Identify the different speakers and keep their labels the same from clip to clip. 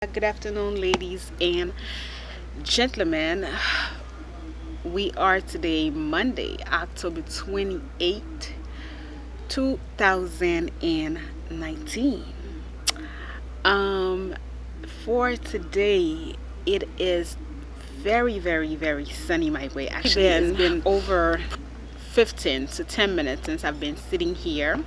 Speaker 1: Good afternoon, ladies and gentlemen. We are today Monday, October 28th, 2019. Um, for today, it is very, very, very sunny my way. Actually, it's been over 15 to 10 minutes since I've been sitting here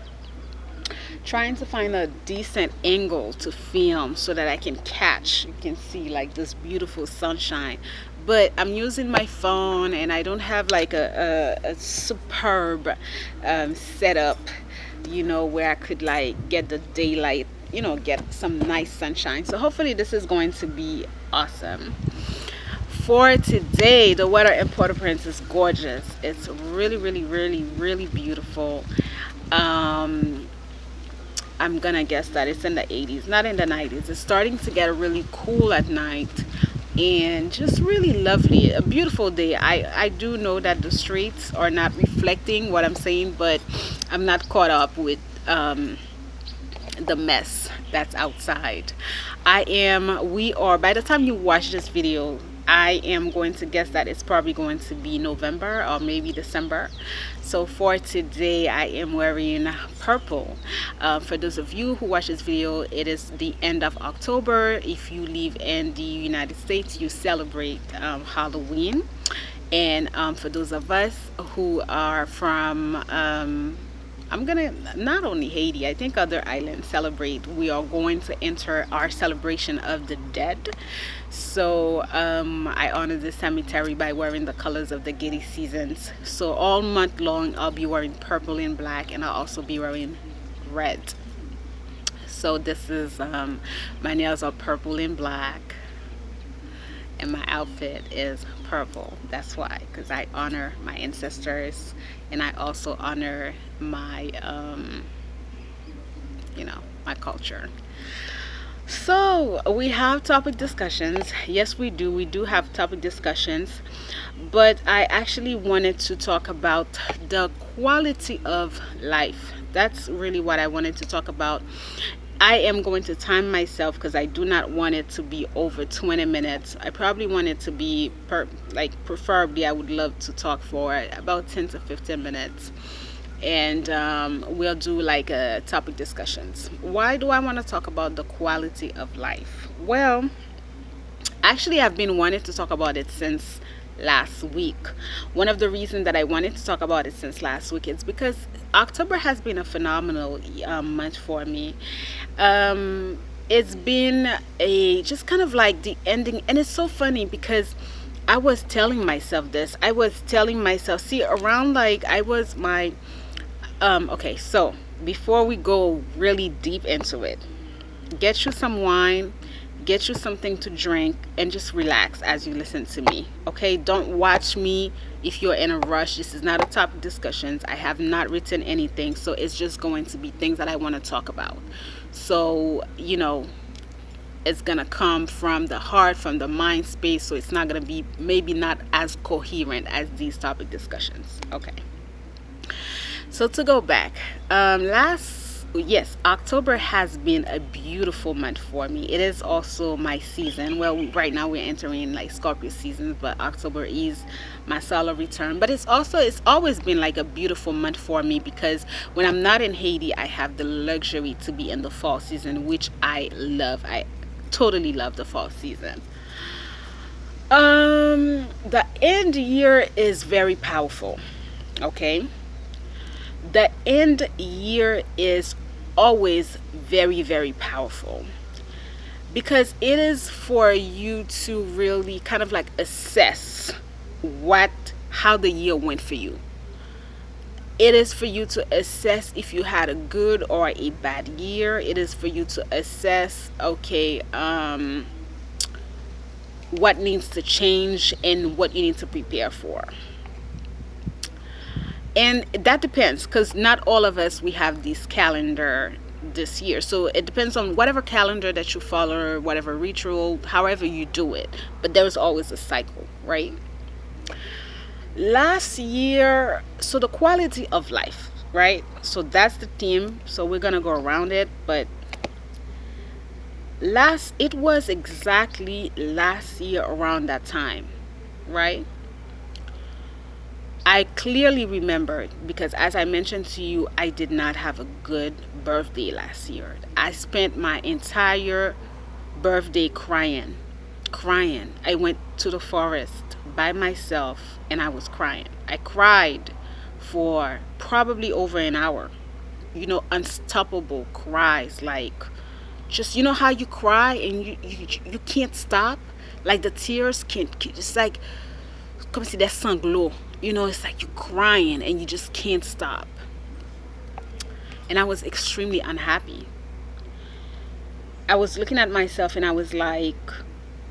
Speaker 1: trying to find a decent angle to film so that I can catch, you can see like this beautiful sunshine. But I'm using my phone and I don't have like a superb setup, where I could like get the daylight, get some nice sunshine. So hopefully this is going to be awesome. For today, the weather in Port-au-Prince is gorgeous. It's really, really, really, really beautiful. Um, I'm gonna guess that it's in the 80s, not in the 90s. It's starting to get really cool at night and just really lovely. A beautiful day. I do know that the streets are not reflecting what I'm saying, but I'm not caught up with the mess that's outside. We are, by the time you watch this video, I am going to guess that it's probably going to be November or maybe December. So for today, I am wearing purple. For those of you who watch this video, it is the end of October. If you live in the United States, you celebrate Halloween. And for those of us who are from I'm gonna not only Haiti, I think other islands celebrate. We are going to enter our celebration of the dead. So I honor the cemetery by wearing the colors of the giddy seasons. So all month long, I'll be wearing purple and black, and I'll also be wearing red. So this is my nails are purple and black, and my outfit is purple. That's why, because I honor my ancestors, and I also honor my my culture. So we have topic discussions. Yes, we do have topic discussions, but I actually wanted to talk about the quality of life. That's really what I wanted to talk about. I am going to time myself because I do not want it to be over 20 minutes. I probably want it to be preferably I would love to talk for about 10 to 15 minutes. And we'll do like topic discussions. Why do I want to talk about the quality of life? Well, actually, I've been wanting to talk about it since last week. One of the reasons that I wanted to talk about it since last week is because October has been a phenomenal month for me. It's been a just kind of like the ending, and it's so funny because I was telling myself this. I was telling myself, see, around like I was my okay, so before we go really deep into it, get you some wine, get you something to drink, and just relax as you listen to me. Okay, don't watch me if you're in a rush. This is not a topic discussions. I have not written anything, so it's just going to be things that I want to talk about. So, it's gonna come from the heart, from the mind space, so it's not gonna be maybe not as coherent as these topic discussions. Okay. So to go back, yes, October has been a beautiful month for me. It is also my season. Well, right now we're entering like Scorpio season, but October is my solar return. But it's always been like a beautiful month for me because when I'm not in Haiti, I have the luxury to be in the fall season, which I love. I totally love the fall season. The end year is very powerful. Okay, the end year is always very, very powerful because it is for you to really kind of like assess how the year went for you. It is for you to assess if you had a good or a bad year. It is for you to assess, okay, what needs to change and what you need to prepare for. And that depends because not all of us we have this calendar this year, so it depends on whatever calendar that you follow, whatever ritual, however you do it, but there's always a cycle, right? Last year, so the quality of life, right? So that's the theme, so we're gonna go around it. But it was exactly last year around that time, right? I clearly remembered because, as I mentioned to you, I did not have a good birthday last year. I spent my entire birthday crying. Crying. I went to the forest by myself and I was crying. I cried for probably over an hour. Unstoppable cries, like, just, how you cry and you can't stop, like the tears can't, it's like, come see that sanglots, it's like you're crying and you just can't stop. And I was extremely unhappy. I was looking at myself and I was like,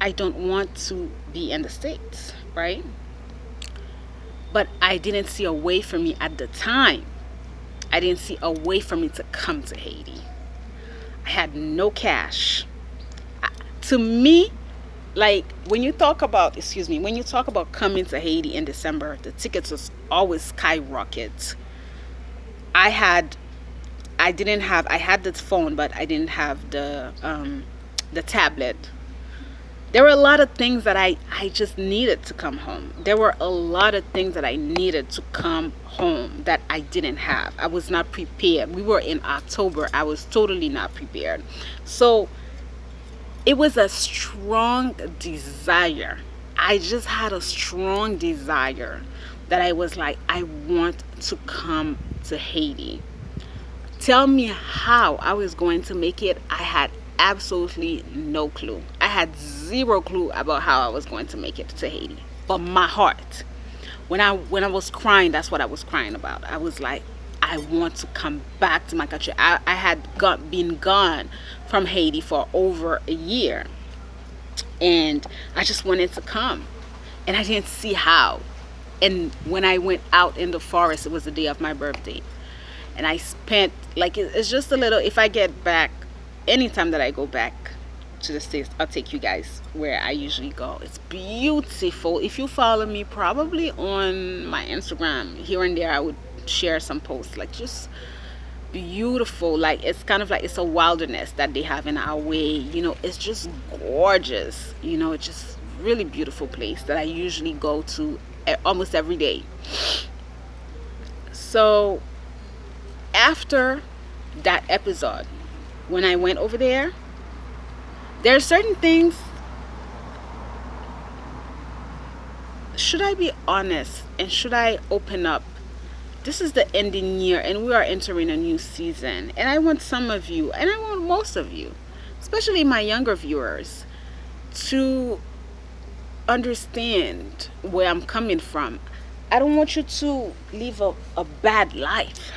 Speaker 1: I don't want to be in the States, right? But I didn't see a way for me at the time. I didn't see a way for me to come to Haiti. I had no cash. To me, like, when you talk about coming to Haiti in December, the tickets was always skyrocket. I had the phone, but I didn't have the tablet. There were a lot of things that I just needed to come home. There were a lot of things that I needed to come home that I didn't have. I was not prepared. We were in October. I was totally not prepared. So it was a strong desire. I just had a strong desire that I was like, I want to come to Haiti. Tell me how I was going to make it. I had absolutely no clue. I had zero clue about how I was going to make it to Haiti. But my heart, when I was crying, that's what I was crying about. I was like, I want to come back to my country. I had been gone from Haiti for over a year, and I just wanted to come, and I didn't see how. And when I went out in the forest, it was the day of my birthday, and I spent, like, it's just a little, if I get back, anytime that I go back to the States, I'll take you guys where I usually go. It's beautiful. If you follow me probably on my Instagram, here and there I would share some posts, like, just beautiful. Like, it's kind of like, it's a wilderness that they have in our way, it's just gorgeous, it's just really beautiful place that I usually go to almost every day. So after that episode, when I went over there are certain things, should I be honest and should I open up? This is the ending year and we are entering a new season, and I want some of you, and I want most of you, especially my younger viewers, to understand where I'm coming from. I don't want you to live a bad life,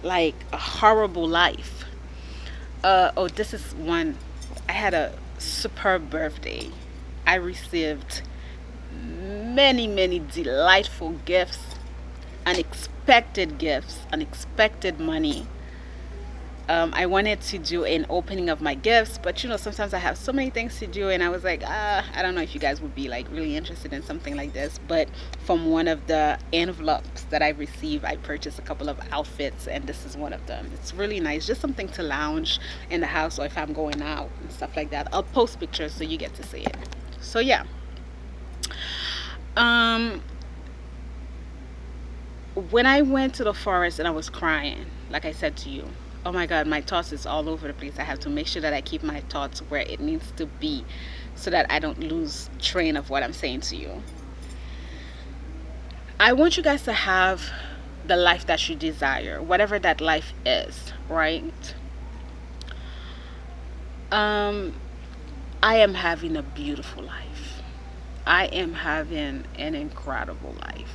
Speaker 1: like a horrible life. This is one. I had a superb birthday. I received many, many delightful gifts, unexpected money. I wanted to do an opening of my gifts, but sometimes I have so many things to do, and I was like, I don't know if you guys would be like really interested in something like this. But from one of the envelopes that I received, I purchased a couple of outfits, and this is one of them. It's really nice, just something to lounge in the house, or if I'm going out and stuff like that. I'll post pictures so you get to see it. So yeah, when I went to the forest and I was crying, like I said to you, oh my God, my thoughts is all over the place. I have to make sure that I keep my thoughts where it needs to be so that I don't lose train of what I'm saying to you. I want you guys to have the life that you desire, whatever that life is, right? I am having a beautiful life. I am having an incredible life.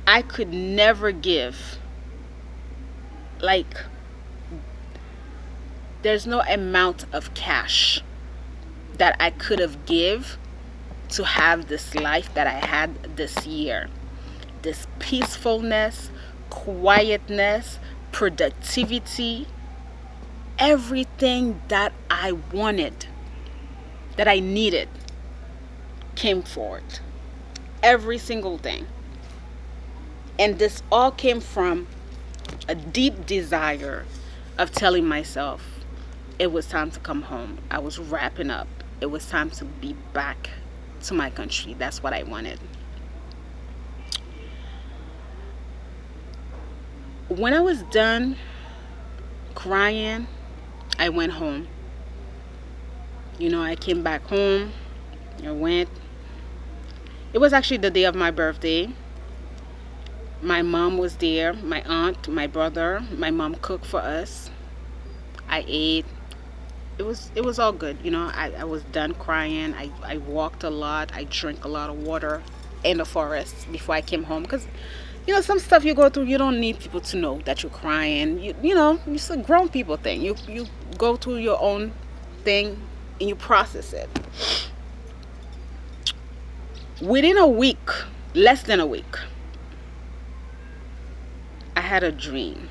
Speaker 1: I could never give, like, there's no amount of cash that I could have give to have this life that I had this year. This peacefulness, quietness, productivity, everything that I wanted, that I needed, came forth. Every single thing. And this all came from a deep desire of telling myself, it was time to come home. I was wrapping up. It was time to be back to my country. That's what I wanted. When I was done crying, I went home. I came back home. I went. It was actually the day of my birthday. My mom was there, my aunt, my brother. My mom cooked for us. I ate. It was all good. I was done crying. I walked a lot. I drank a lot of water in the forest before I came home, because some stuff you go through, you don't need people to know that you're crying. It's a grown people thing. You go through your own thing and you process it. Within a week, less than a week, I had a dream.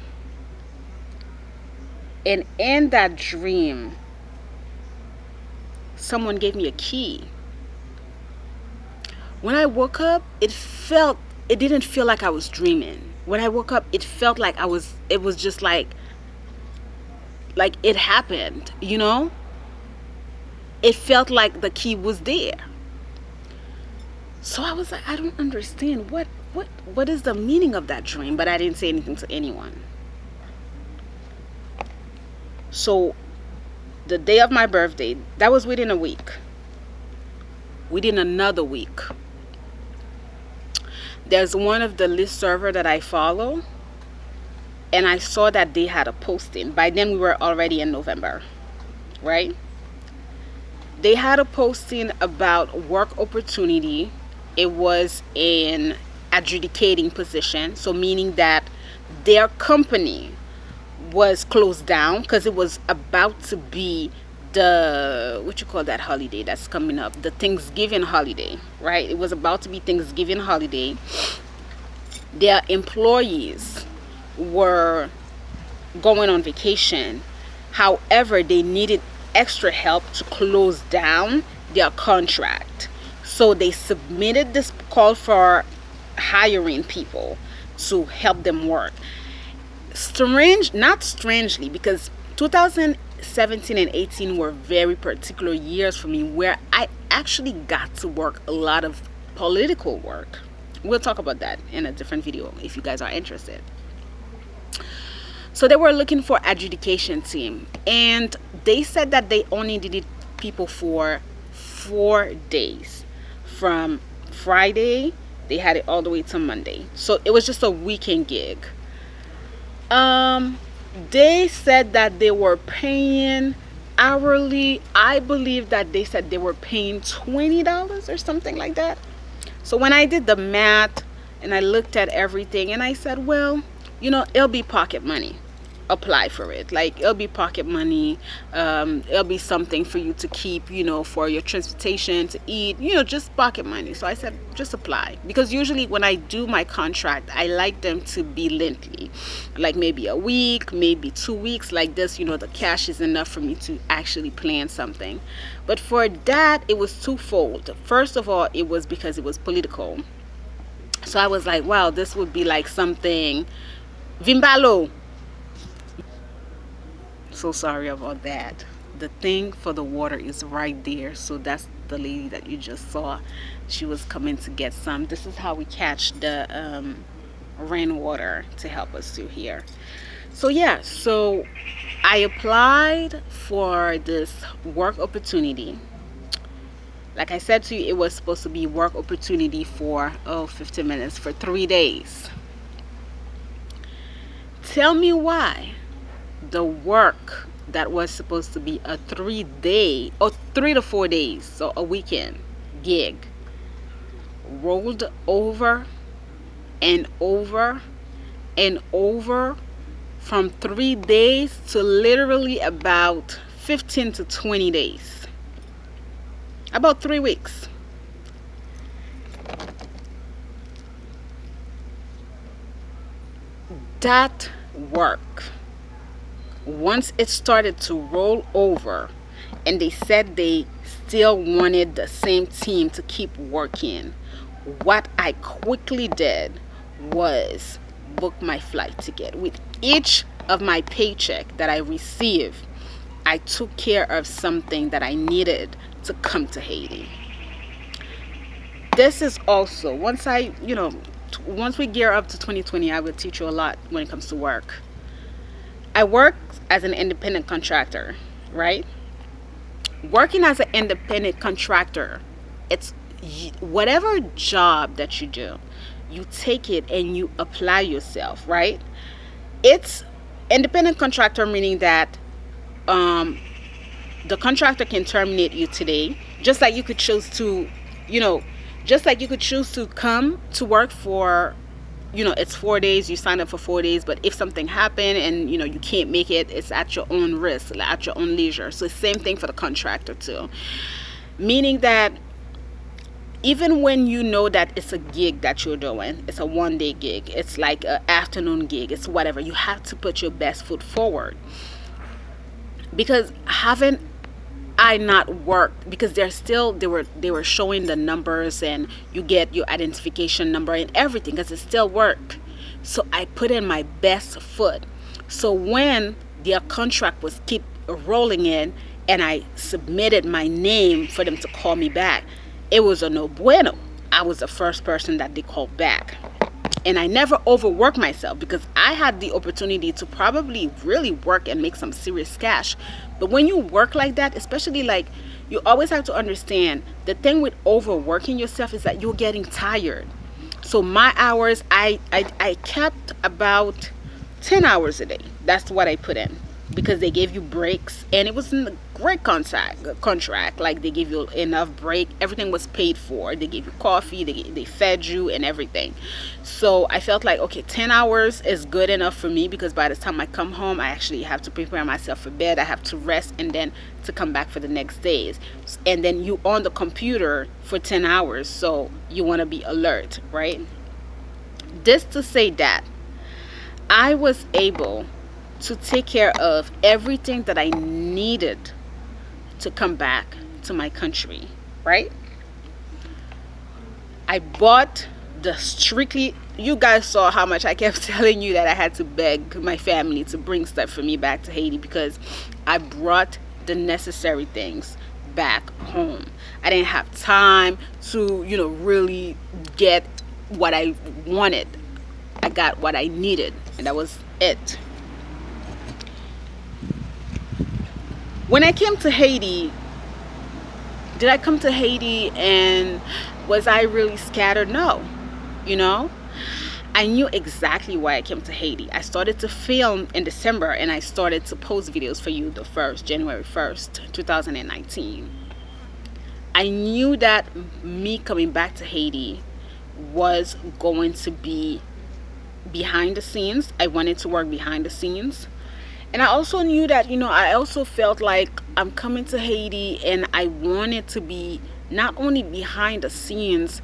Speaker 1: And in that dream, someone gave me a key. When I woke up, it didn't feel like I was dreaming. When I woke up, it felt like it was just like it happened, It felt like the key was there. So I was like, I don't understand. What is the meaning of that dream? But I didn't say anything to anyone. So the day of my birthday, that was within a week. Within another week, there's one of the list server that I follow, and I saw that they had a posting. By then we were already in November, right? They had a posting about work opportunity. It was an adjudicating position, so meaning that their company was closed down because it was about to be the, what you call that holiday that's coming up, the Thanksgiving holiday, right? It was about to be Thanksgiving holiday. Their employees were going on vacation. However, they needed extra help to close down their contract. So they submitted this call for hiring people to help them work. Not strangely, because 2017 and 18 were very particular years for me, where I actually got to work a lot of political work. We'll talk about that in a different video if you guys are interested. So they were looking for adjudication team, and they said that they only needed people for 4 days. From Friday, they had it all the way to Monday. So it was just a weekend gig. They said that they were paying hourly. I believe that they said they were paying $20 or something like that. So when I did the math and I looked at everything, and I said, well, it'll be pocket money. Apply for it. Like, it'll be pocket money. It'll be something for you to keep, for your transportation, to eat, just pocket money. So I said, just apply. Because usually when I do my contract, I like them to be lengthy, like maybe a week, maybe 2 weeks. Like this, the cash is enough for me to actually plan something. But for that, it was twofold. First of all, it was because it was political. So I was like, wow, this would be like something Vimbalo. So sorry about that. The thing for the water is right there. So that's the lady that you just saw. She was coming to get some. This is how we catch the rainwater to help us through here. So yeah, so I applied for this work opportunity. Like I said to you, it was supposed to be work opportunity for 15 minutes for 3 days. Tell me why the work that was supposed to be a 3-day or 3 to 4 days, so a weekend gig, rolled over and over and over from 3 days to literally about 15 to 20 days, about 3 weeks. That work, once it started to roll over, and they said they still wanted the same team to keep working, what I quickly did was book my flight ticket. With each of my paycheck that I received, I took care of something that I needed to come to Haiti. This is also, once we gear up to 2020, I will teach you a lot when it comes to work. I work as an independent contractor, right? Working as an independent contractor, it's whatever job that you do, you take it and you apply yourself, right? It's independent contractor, meaning that the contractor can terminate you today, just like you could choose to, just like you could choose to come to work for, it's 4 days, you sign up for 4 days, but if something happened and, you can't make it, it's at your own risk, at your own leisure. So same thing for the contractor too. Meaning that even when you know that it's a gig that you're doing, it's a 1 day gig, it's like an afternoon gig, it's whatever, you have to put your best foot forward. Because haven't I not worked, because they were showing the numbers and you get your identification number and everything, because it still worked. So I put in my best foot. So when their contract was keep rolling in and I submitted my name for them to call me back, it was a no bueno. I was the first person that they called back. And I never overworked myself because I had the opportunity to probably really work and make some serious cash. But when you work like that, especially like, you always have to understand the thing with overworking yourself is that you're getting tired. So my hours, I kept about 10 hours a day. That's what I put in, because they gave you breaks and it was a great contract. Like they gave you enough break, everything was paid for, they gave you coffee, they fed you and everything. So I felt like, okay, 10 hours is good enough for me, because by the time I come home, I actually have to prepare myself for bed, I have to rest, and then to come back for the next days. And then you on the computer for 10 hours, so you want to be alert, right? This to say that I was able to take care of everything that I needed to come back to my country, right? I bought the strictly, you guys saw how much I kept telling you that I had to beg my family to bring stuff for me back to Haiti, because I brought the necessary things back home. I didn't have time to, really get what I wanted. I got what I needed, and that was it. When I came to Haiti, did I come to Haiti and was I really scattered? No. I knew exactly why I came to Haiti. I started to film in December and I started to post videos for you January 1st, 2019. I knew that me coming back to Haiti was going to be behind the scenes. I wanted to work behind the scenes. And I also knew that, I also felt like I'm coming to Haiti and I wanted to be not only behind the scenes,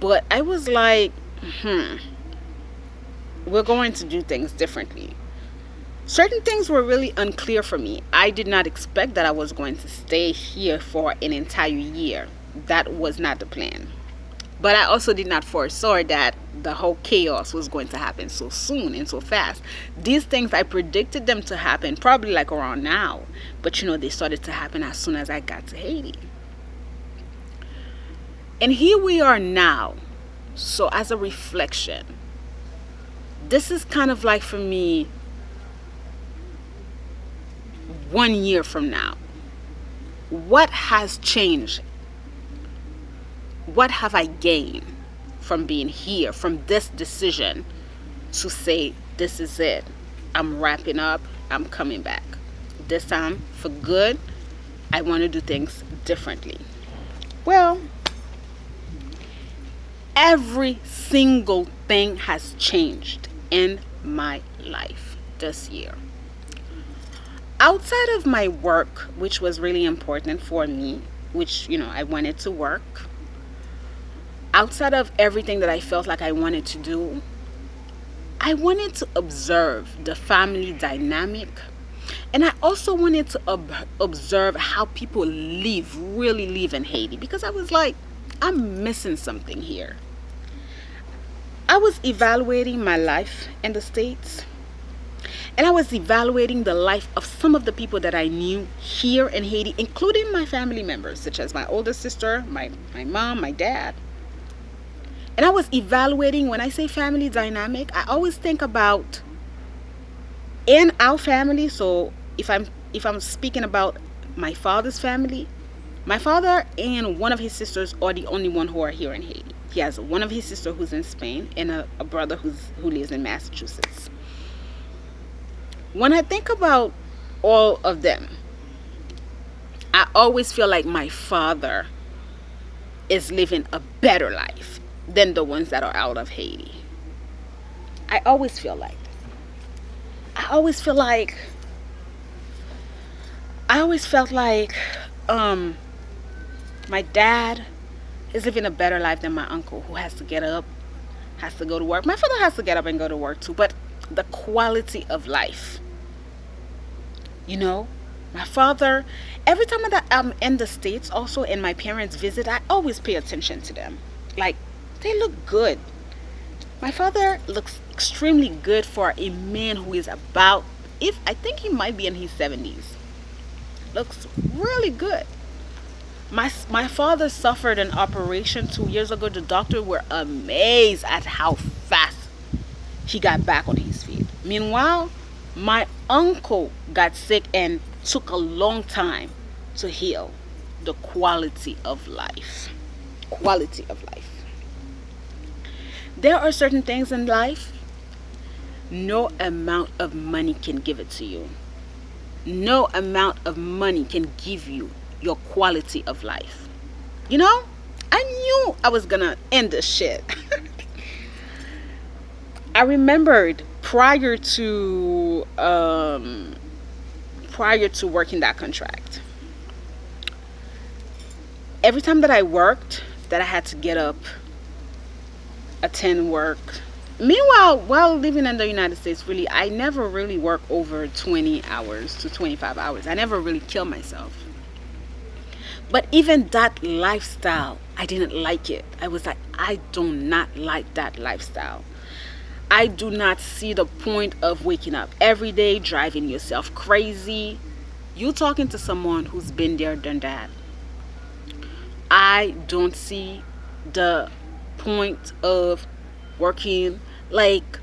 Speaker 1: but I was like, we're going to do things differently. Certain things were really unclear for me. I did not expect that I was going to stay here for an entire year. That was not the plan. But I also did not foresaw that the whole chaos was going to happen so soon and so fast. These things, I predicted them to happen probably like around now. But they started to happen as soon as I got to Haiti. And here we are now. So as a reflection, this is kind of like for me 1 year from now. What has changed? What have I gained from being here, from this decision to say, this is it. I'm wrapping up. I'm coming back. This time for good. I want to do things differently. Well, every single thing has changed in my life this year. Outside of my work, which was really important for me, which, I wanted to work. Outside of everything that I felt like I wanted to do, I wanted to observe the family dynamic. And I also wanted to observe how people really live in Haiti. Because I was like, I'm missing something here. I was evaluating my life in the States. And I was evaluating the life of some of the people that I knew here in Haiti, including my family members, such as my older sister, my mom, my dad. And I was evaluating, when I say family dynamic, I always think about in our family. So if I'm speaking about my father's family, my father and one of his sisters are the only one who are here in Haiti. He has one of his sisters who's in Spain and a brother who lives in Massachusetts. When I think about all of them, I always feel like my father is living a better life than the ones that are out of Haiti. I always feel like that. I always felt like my dad is living a better life than my uncle, who has to get up, has to go to work. My father has to get up and go to work too, but the quality of life, my father, every time that I'm in the States, also, and my parents visit, I always pay attention to them. Like, they look good. My father looks extremely good for a man who is I think he might be in his 70s. Looks really good. My father suffered an operation 2 years ago. The doctors were amazed at how fast he got back on his feet. Meanwhile, my uncle got sick and took a long time to heal. The quality of life. Quality of life. There are certain things in life no amount of money can give it to you. No amount of money can give you your quality of life. I knew I was gonna end this shit. I remembered prior to working that contract, every time that I worked, that I had to get up, attend work. Meanwhile, while living in the United States, really, I never really worked over 20 hours to 25 hours. I never really killed myself. But even that lifestyle, I didn't like it. I was like, I do not like that lifestyle. I do not see the point of waking up every day, driving yourself crazy. You talking to someone who's been there, done that. I don't see the point of working, like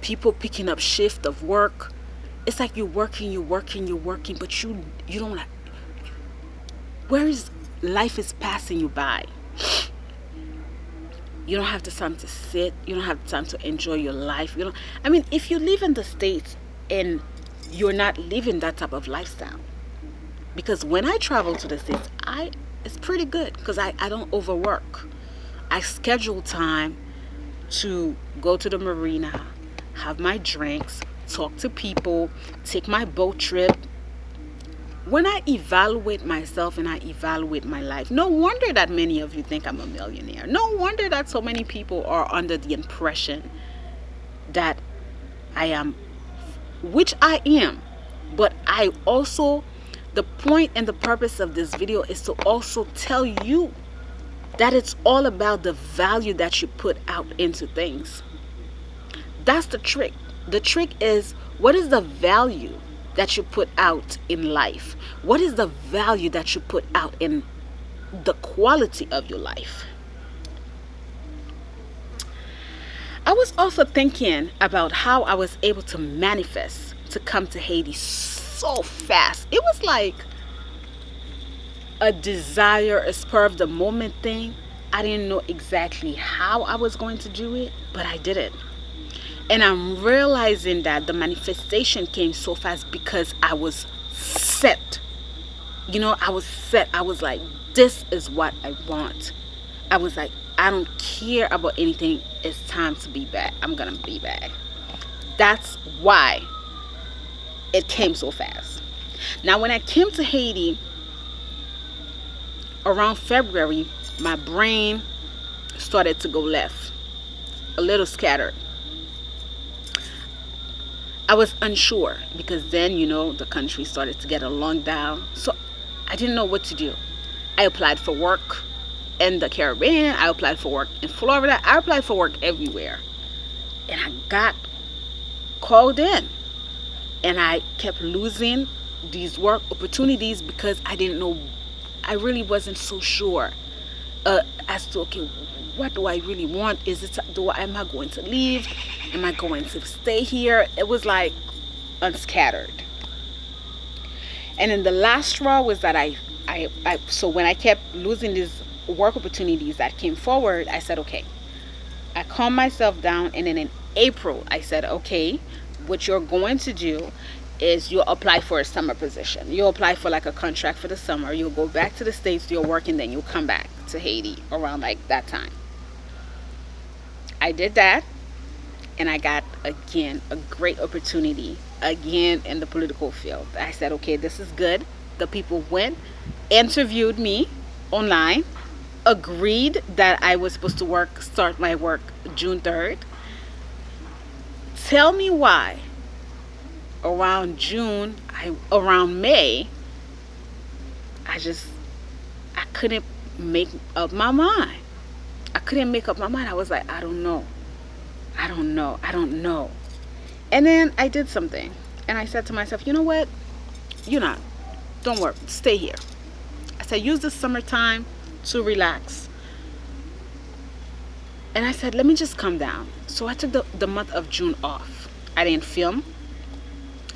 Speaker 1: people picking up shift of work. It's like you're working, but you don't. Life is passing you by. You don't have the time to sit. You don't have the time to enjoy your life. If you live in the States and you're not living that type of lifestyle, because when I travel to the States, it's pretty good because I don't overwork. I schedule time to go to the marina, have my drinks, talk to people, take my boat trip. When I evaluate myself and I evaluate my life, no wonder that many of you think I'm a millionaire. No wonder that so many people are under the impression that I am, which I am. But I also, the point and the purpose of this video is to also tell you that it's all about the value that you put out into things. That's the trick. The trick is, what is the value that you put out in life? What is the value that you put out in the quality of your life? I was also thinking about how I was able to manifest to come to Haiti so fast. It was like a desire, a spur of the moment thing. I didn't know exactly how I was going to do it, but I did it. And I'm realizing that the manifestation came so fast because I was set. I was set. I was like, this is what I want. I was like, I don't care about anything. It's time to be back. I'm going to be back. That's why it came so fast. Now, when I came to Haiti around February, my brain started to go left, a little scattered. I was unsure because then, the country started to get a lockdown. So I didn't know what to do. I applied for work in the Caribbean. I applied for work in Florida. I applied for work everywhere. And I got called in. And I kept losing these work opportunities because I didn't know, I really wasn't so sure as to, okay, what do I really want? Is it, am I going to leave? Am I going to stay here? It was like unscattered. And then the last straw was that so when I kept losing these work opportunities that came forward, I said, okay, I calmed myself down. And then in April, I said, okay, what you're going to do is you'll apply for a summer position. You'll apply for like a contract for the summer. You'll go back to the States, you'll work, and then you'll come back to Haiti around like that time. I did that, and I got, again, a great opportunity again in the political field. I said, okay, this is good. The people went, interviewed me online, agreed that I was supposed to start my work June 3rd. Tell me why around May, I couldn't make up my mind. I was like, I don't know. And then I did something. And I said to myself, you know what? Don't worry, stay here. I said, use the summertime to relax. And I said, let me just come down. So I took the month of June off. I didn't film.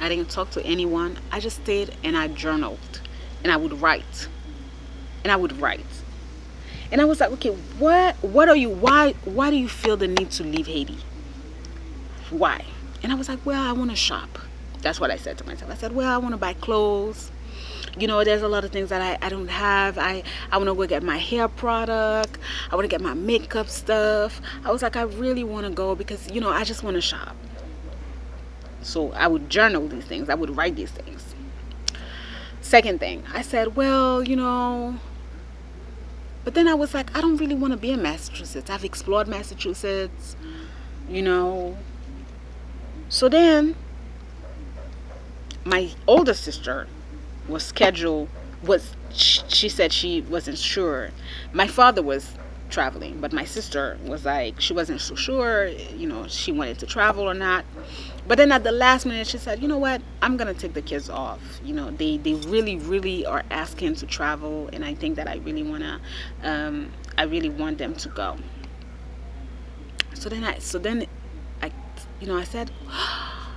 Speaker 1: I didn't talk to anyone. I just stayed and I journaled. And I would write. And I was like, okay, why do you feel the need to leave Haiti? Why? And I was like, well, I want to shop. That's what I said to myself. I said, well, I want to buy clothes. There's a lot of things that I don't have. I want to go get my hair product. I want to get my makeup stuff. I was like, I really want to go because, I just want to shop. So I would journal these things. I would write these things. Second thing, I said, well, but then I was like, I don't really want to be in Massachusetts. I've explored Massachusetts, So then my older sister was scheduled, she said she wasn't sure. My father was traveling, but my sister was like, she wasn't so sure, she wanted to travel or not. But then at the last minute, she said, you know what, I'm going to take the kids off. They really, really are asking to travel. And I think that I really want them to go. So then I said,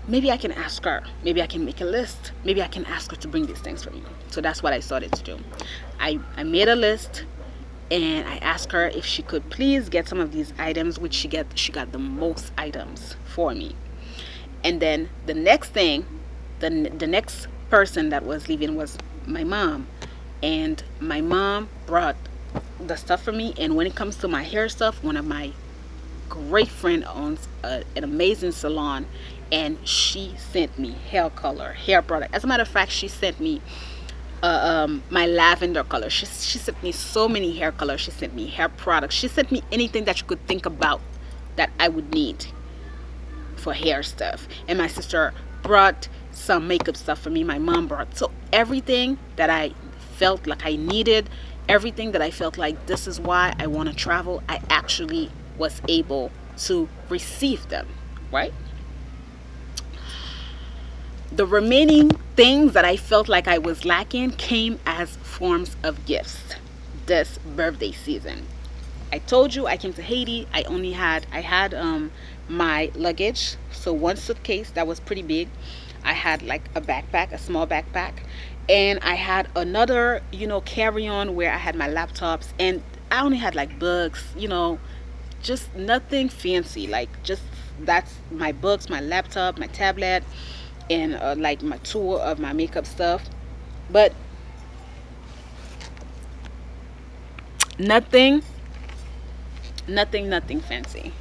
Speaker 1: maybe I can ask her. Maybe I can make a list. Maybe I can ask her to bring these things for me. So that's what I started to do. I made a list. And I asked her if she could please get some of these items, which she got the most items for me. And then the next thing, the next person that was leaving was my mom. And my mom brought the stuff for me. And when it comes to my hair stuff, one of my great friend owns an amazing salon. And she sent me hair color, hair product. As a matter of fact, she sent me my lavender color. She sent me so many hair colors. She sent me hair products. She sent me anything that you could think about that I would need for hair stuff. And my sister brought some makeup stuff for me. My mom brought, so everything that I felt like I needed, everything that I felt like this is why I want to travel, I actually was able to receive them, right? The remaining things that I felt like I was lacking came as forms of gifts this birthday season. I told you I came to Haiti. I had my luggage, so one suitcase that was pretty big. I had like a backpack, a small backpack, and I had another, carry-on where I had my laptops, and I only had like books, just nothing fancy, like just that's my books, my laptop, my tablet, and like my tool of my makeup stuff, but nothing fancy.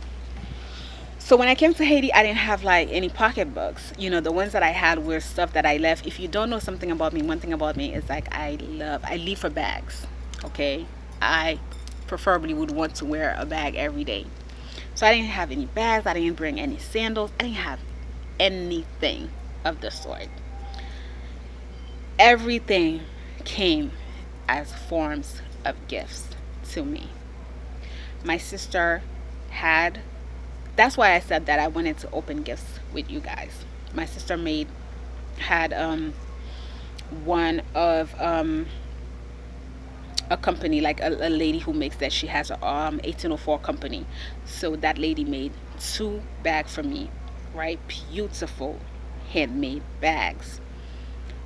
Speaker 1: So when I came to Haiti, I didn't have like any pocketbooks. The ones that I had were stuff that I left. If you don't know something about me, one thing about me is like I leave for bags. Okay, I preferably would want to wear a bag every day. So I didn't have any bags. I didn't bring any sandals. I didn't have anything of the sort. Everything came as forms of gifts to me. My sister that's why I said that I wanted to open gifts with you guys. My sister made had one of a company, like a lady who makes that. She has a 1804 company. So that lady made two bags for me, right? Beautiful handmade bags.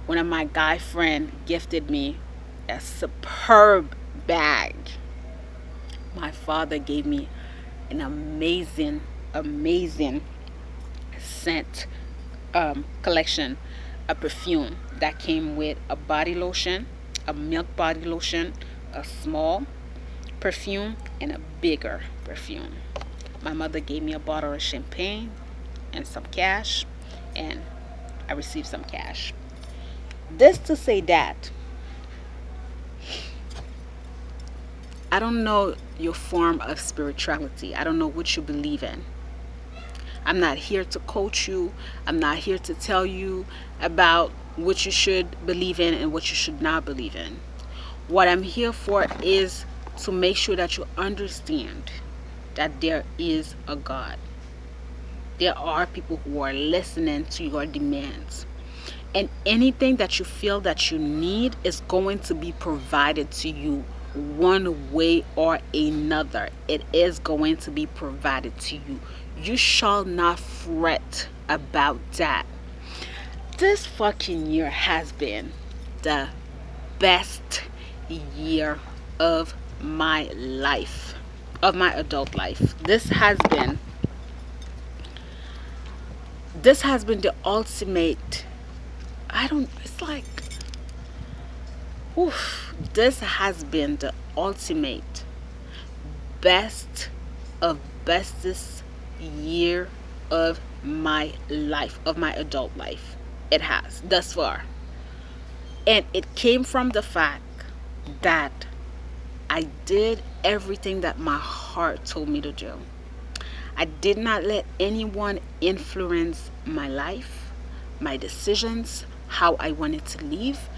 Speaker 1: One of my guy friend gifted me a superb bag. My father gave me an amazing, amazing scent collection, a perfume that came with a body lotion, a milk body lotion, a small perfume, and a bigger perfume. My mother gave me a bottle of champagne and some cash, and I received some cash. This to say that I don't know your form of spirituality. I don't know what you believe in. I'm not here to coach you. I'm not here to tell you about what you should believe in and what you should not believe in. What I'm here for is to make sure that you understand that there is a God. There are people who are listening to your demands. And anything that you feel that you need is going to be provided to you one way or another. It is going to be provided to you. You shall not fret about that. This fucking year has been the best year of my life, of my adult life. This has been the ultimate. It's like, oof, this has been the ultimate best of bestest year of my life, of my adult life. It has, thus far. And it came from the fact that I did everything that my heart told me to do. I did not let anyone influence my life, my decisions, how I wanted to live.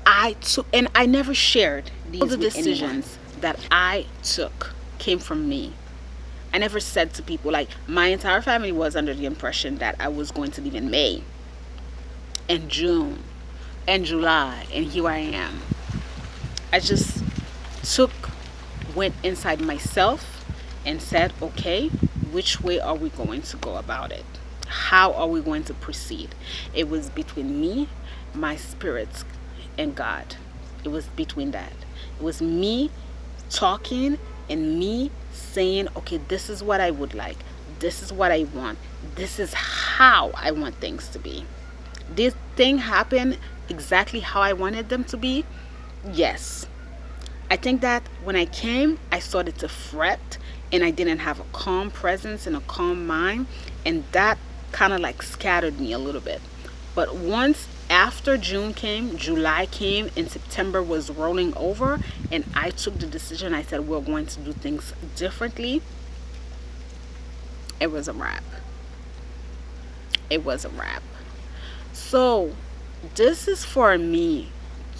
Speaker 1: I took, and I never shared these. All the decisions that I took came from me. I never said to people, like, my entire family was under the impression that I was going to leave in May and June and July, and here I am. I just went inside myself and said, okay, which way are we going to go about it? How are we going to proceed? It was between me, my spirits, and God. It was between that. It was me talking and me saying, okay, this is what I would like. This is what I want. This is how I want things to be. This thing happened exactly how I wanted them to be. Yes. I think that when I came, I started to fret and I didn't have a calm presence and a calm mind, and that kind of like scattered me a little bit. But once after June came, July came, and September was rolling over, and I took the decision, I said, we're going to do things differently. It was a wrap. It was a wrap. So this is for me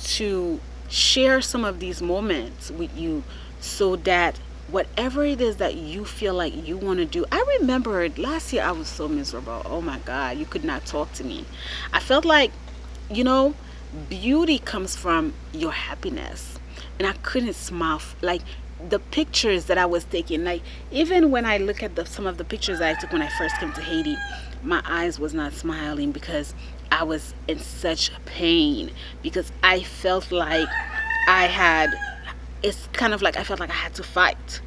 Speaker 1: to share some of these moments with you so that whatever it is that you feel like you want to do. I remember last year I was so miserable. Oh my God, you could not talk to me. I felt like, beauty comes from your happiness, and I couldn't smile. Like the pictures that I was taking, like even when I look at some of the pictures I took when I first came to Haiti, my eyes was not smiling because I was in such pain, because I felt like it's kind of like I felt like I had to fight,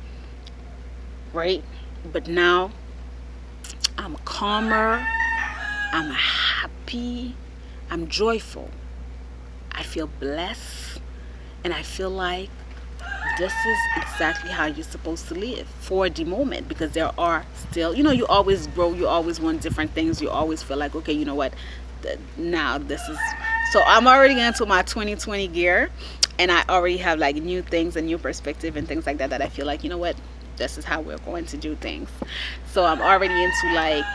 Speaker 1: right? But now I'm calmer, I'm happy, I'm joyful, I feel blessed, and I feel like this is exactly how you're supposed to live for the moment, because there are still, you always grow, you always want different things, you always feel like, okay, you know what, now this is, so I'm already into my 2020 gear, and I already have like new things and new perspective and things like that I feel like, you know what, this is how we're going to do things. So I'm already into like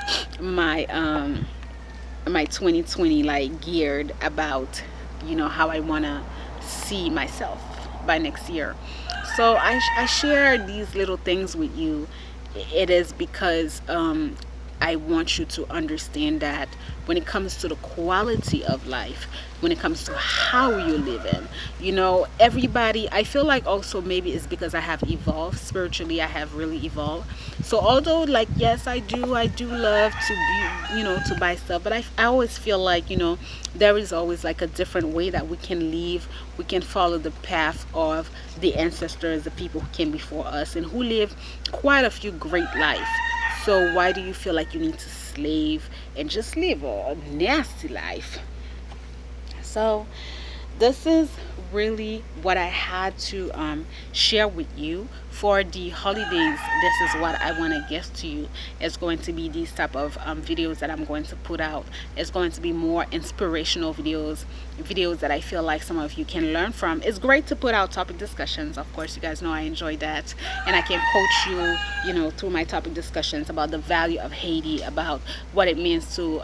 Speaker 1: my 2020 like geared about how I want to see myself by next year. So I share these little things with you. It is because I want you to understand that when it comes to the quality of life, when it comes to how you live in, everybody, I feel like also maybe it's because I have evolved spiritually, I have really evolved. So although, like, yes, I do love to be, to buy stuff, but I always feel like, there is always like a different way that we can live. We can follow the path of the ancestors, the people who came before us and who lived quite a few great lives. So why do you feel like you need to slave and just live a nasty life? So this is really what I had to share with you for the holidays. This is what I want to give to you. It's going to be these type of videos that I'm going to put out. It's going to be more inspirational videos that I feel like some of you can learn from. It's great to put out topic discussions. Of course, you guys know I enjoy that, and I can coach you, through my topic discussions about the value of Haiti, about what it means to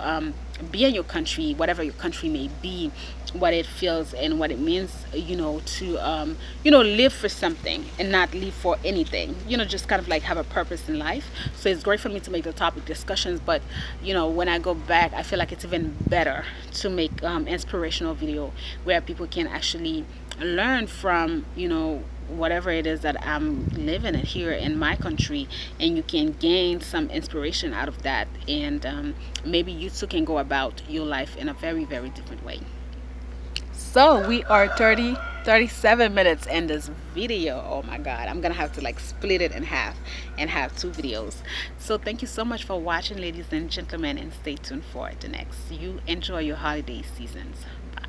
Speaker 1: be in your country, whatever your country may be, what it feels and what it means, to live for something and not live for anything, just kind of like have a purpose in life. So it's great for me to make the topic discussions, but when I go back, I feel like it's even better to make inspirational video where people can actually learn from whatever it is that I'm living in here in my country, and you can gain some inspiration out of that, and maybe you too can go about your life in a very, very different way. So we are 37 minutes in this video. Oh my god, I'm gonna have to like split it in half and have 2 videos. So thank you so much for watching, ladies and gentlemen, and stay tuned for the next. You enjoy your holiday seasons. Bye.